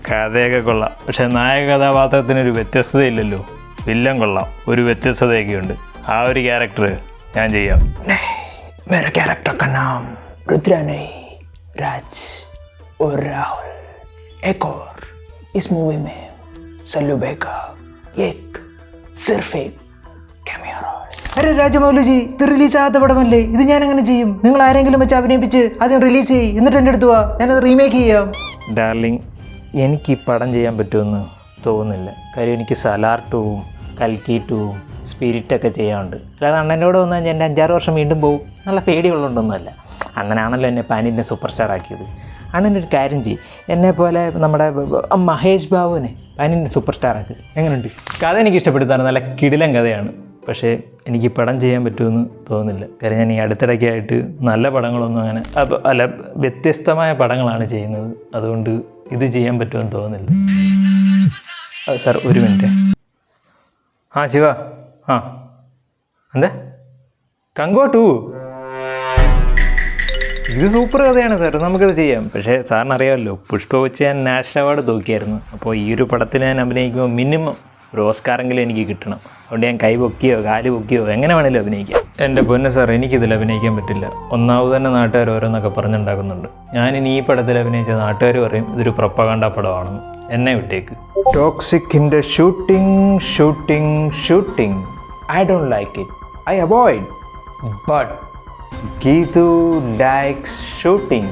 കഥയൊക്കെ കൊള്ളാം. പക്ഷെ നായക കഥാപാത്രത്തിനൊരു വ്യത്യസ്തതയില്ലല്ലോ. വില്ലൻ കൊള്ളാം, ഒരു വ്യത്യസ്തതയൊക്കെ ഉണ്ട്. ആ ഒരു ക്യാരക്ടർ ഞാൻ ചെയ്യാം. मेरा कैरेक्टर का नाम रुद्रा नहीं, राज और राहुल. एक और इस मूवी में सल्लू भाई का सिर्फ एक कैमियो रोल. अरे രാജമൗലിജി, ഇത് റിലീസ് ആകാത്ത പടമല്ലേ? ഇത് ഞാൻ എങ്ങനെ ചെയ്യും? നിങ്ങൾ ആരെങ്കിലും വെച്ച് അഭിനയിപ്പിച്ച് ആദ്യം റിലീസ് ചെയ്യും, എന്നിട്ട് എൻ്റെ അടുത്ത് വാ, ഞാനത് റീമേക്ക് ചെയ്യാം. ഡാർലിംഗ്, എനിക്ക് ഈ പടം ചെയ്യാൻ പറ്റുമെന്ന് തോന്നുന്നില്ല. കാര്യം എനിക്ക് സലാർ 2ഉം കൽക്കി 2ഉം സ്പിരിറ്റൊക്കെ ചെയ്യാറുണ്ട്. അല്ലാതെ അണ്ണൻ്റെ കൂടെ വന്നാൽ എൻ്റെ 5-6 വർഷം വീണ്ടും പോകും. നല്ല പേടിയുള്ളതുകൊണ്ടൊന്നുമല്ല. അണ്ണനാണല്ലോ എന്നെ പാനിൻ്റെ സൂപ്പർ സ്റ്റാർ ആക്കിയത്. അണ്ണനൊരു കാര്യം ചെയ്യും, എന്നെപ്പോലെ നമ്മുടെ മഹേഷ് ബാബുവിനെ പാനിൻ്റെ സൂപ്പർ സ്റ്റാർ ആക്കി. എങ്ങനെയുണ്ട്? കഥ എനിക്ക് ഇഷ്ടപ്പെടുത്താണ്, നല്ല കിടിലൻ കഥയാണ്. പക്ഷേ എനിക്ക് പടം ചെയ്യാൻ പറ്റുമെന്ന് തോന്നുന്നില്ല. കാര്യം ഞാൻ ഈ അടുത്തിടയ്ക്കായിട്ട് നല്ല പടങ്ങളൊന്നും അങ്ങനെ വ്യത്യസ്തമായ പടങ്ങളാണ് ചെയ്യുന്നത്. അതുകൊണ്ട് ഇത് ചെയ്യാൻ പറ്റുമെന്ന് തോന്നുന്നില്ല. സാർ ഒരു മിനിറ്റ്. ശിവ, എന്താ കങ്കോ 2? ഇത് സൂപ്പർ കഥയാണ് സാർ, നമുക്കത് ചെയ്യാം. പക്ഷേ സാറിന് അറിയാമല്ലോ, പുഷ്പ വെച്ച് ഞാൻ നാഷണൽ അവാർഡ് തൂക്കിയായിരുന്നു. അപ്പോൾ ഈ ഒരു പടത്തിൽ ഞാൻ അഭിനയിക്കുമ്പോൾ മിനിമം ഒരു ഓസ്കാറെങ്കിലും എനിക്ക് കിട്ടണം. അതുകൊണ്ട് ഞാൻ കൈ പൊക്കിയോ കാല് പൊക്കിയോ എങ്ങനെ വേണേലും അഭിനയിക്കാം. എൻ്റെ പൊന്നെ സാർ, എനിക്കിതിൽ അഭിനയിക്കാൻ പറ്റില്ല. ഒന്നാമത് തന്നെ നാട്ടുകാർ ഓരോന്നൊക്കെ പറഞ്ഞുണ്ടാക്കുന്നുണ്ട്. ഞാനിനി ഈ പടത്തിൽ അഭിനയിച്ച നാട്ടുകാർ പറയും ഇതൊരു പ്രൊപ്പഗണ്ട പടമാണെന്ന്. എന്നെ വിട്ടേക്ക്. ടോക്സിക്കിൻ്റെ shooting I don't like it. I avoid. But Geetu likes shooting.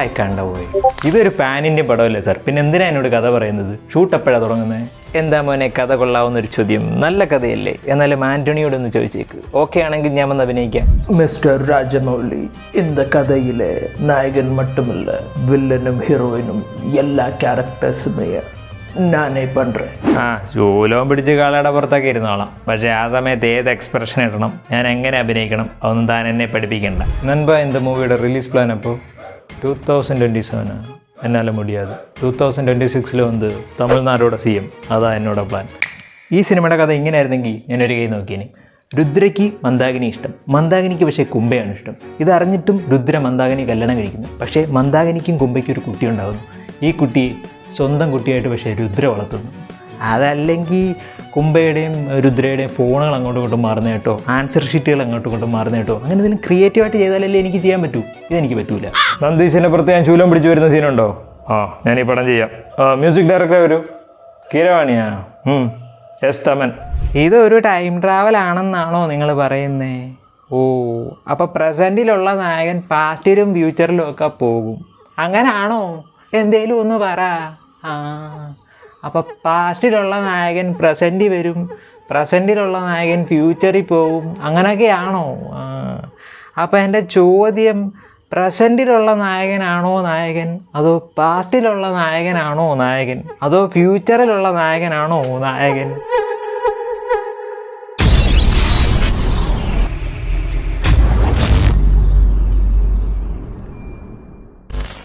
I can't avoid. ഇതൊരു പാനിൻ്റെ പടമല്ലേ സാർ? പിന്നെ എന്തിനാ എന്നോട് കഥ പറയുന്നത്? ഷൂട്ട് എപ്പോഴാണ് തുടങ്ങുന്നത്? എന്താ മോനെ, കഥ കൊള്ളാവുന്നൊരു ചോദ്യം. നല്ല കഥയല്ലേ? എന്നാലും ആൻ്റണിയോടൊന്ന് ചോദിച്ചേക്ക്. ഓക്കെ ആണെങ്കിൽ ഞാൻ വന്ന് അഭിനയിക്കാം. മിസ്റ്റർ രാജമൗലി, இந்த കഥയിലെ നായകൻ മട്ടുമല്ല, വില്ലനും ഹീറോയിനും എല്ലാ ക്യാരക്ടേഴ്സുമേ ഞാനേ പണ്ടേ. ശൂലവും പിടിച്ച് കാളയുടെ പുറത്തൊക്കെ ഇരുന്നോളാം. പക്ഷേ ആ സമയത്ത് ഏത് എക്സ്പ്രഷൻ ഇടണം, ഞാൻ എങ്ങനെ അഭിനയിക്കണം, അതൊന്നും താൻ എന്നെ പഠിപ്പിക്കണ്ട. നൻപ இந்த മൂവിയുടെ റിലീസ് പ്ലാൻ അപ്പോൾ 2027 എന്നാലും മുടിയാതെ 2026 வந்து തമിഴ്നാടോടെ CM. അതാ എന്നോട് പ്ലാൻ. ഈ സിനിമയുടെ കഥ ഇങ്ങനെയായിരുന്നെങ്കിൽ ഞാനൊരു കൈ നോക്കിയേനെ. രുദ്രയ്ക്ക് മന്ദാകിനി ഇഷ്ടം, മന്ദാകിനിക്ക് പക്ഷേ കുംഭയാണ് ഇഷ്ടം. ഇതറിഞ്ഞിട്ടും രുദ്ര മന്ദാകിനി കല്യാണം കഴിക്കുന്നു. പക്ഷേ മന്ദാകിനിക്കും കുംഭയ്ക്കും ഒരു കുട്ടി ഉണ്ടാകുന്നു. ഈ കുട്ടിയെ സ്വന്തം കുട്ടിയായിട്ട് പക്ഷേ രുദ്ര വളർത്തുന്നു. അതല്ലെങ്കിൽ കുംഭയുടെയും രുദ്രയുടെയും ഫോണുകൾ അങ്ങോട്ടും ഇങ്ങോട്ടും മാറുന്ന കേട്ടോ, ആൻസർ ഷീറ്റുകൾ അങ്ങോട്ടും ഇങ്ങോട്ടും മാറുന്ന കേട്ടോ. അങ്ങനെ എന്തെങ്കിലും ക്രിയേറ്റീവായിട്ട് ചെയ്താലല്ലേ എനിക്ക് ചെയ്യാൻ പറ്റൂ. ഇതെനിക്ക് പറ്റൂല. നന്ദീശിനെ പുറത്ത് ഞാൻ ചൂലം പിടിച്ച് വരുന്ന സീനുണ്ടോ? ഞാൻ ഈ പടം ചെയ്യാം. മ്യൂസിക് ഡയറക്ടർ വരൂ. കീരവാണിയാ? യെസ് തമൻ. ഇതൊരു ടൈം ട്രാവൽ ആണെന്നാണോ നിങ്ങൾ പറയുന്നേ? അപ്പോൾ പ്രസൻറ്റിലുള്ള നായകൻ പാസ്റ്റിലും ഫ്യൂച്ചറിലും ഒക്കെ പോകും, അങ്ങനാണോ? എന്തേലും ഒന്ന് പറ. അപ്പോൾ പാസ്റ്റിലുള്ള നായകൻ പ്രസൻറ്റിൽ വരും, പ്രസൻറ്റിലുള്ള നായകൻ ഫ്യൂച്ചറിൽ പോകും, അങ്ങനെയൊക്കെയാണോ? അപ്പോൾ എൻ്റെ ചോദ്യം, പ്രസൻറ്റിലുള്ള നായകനാണോ നായകൻ, അതോ പാസ്റ്റിലുള്ള നായകനാണോ നായകൻ, അതോ ഫ്യൂച്ചറിലുള്ള നായകനാണോ നായകൻ?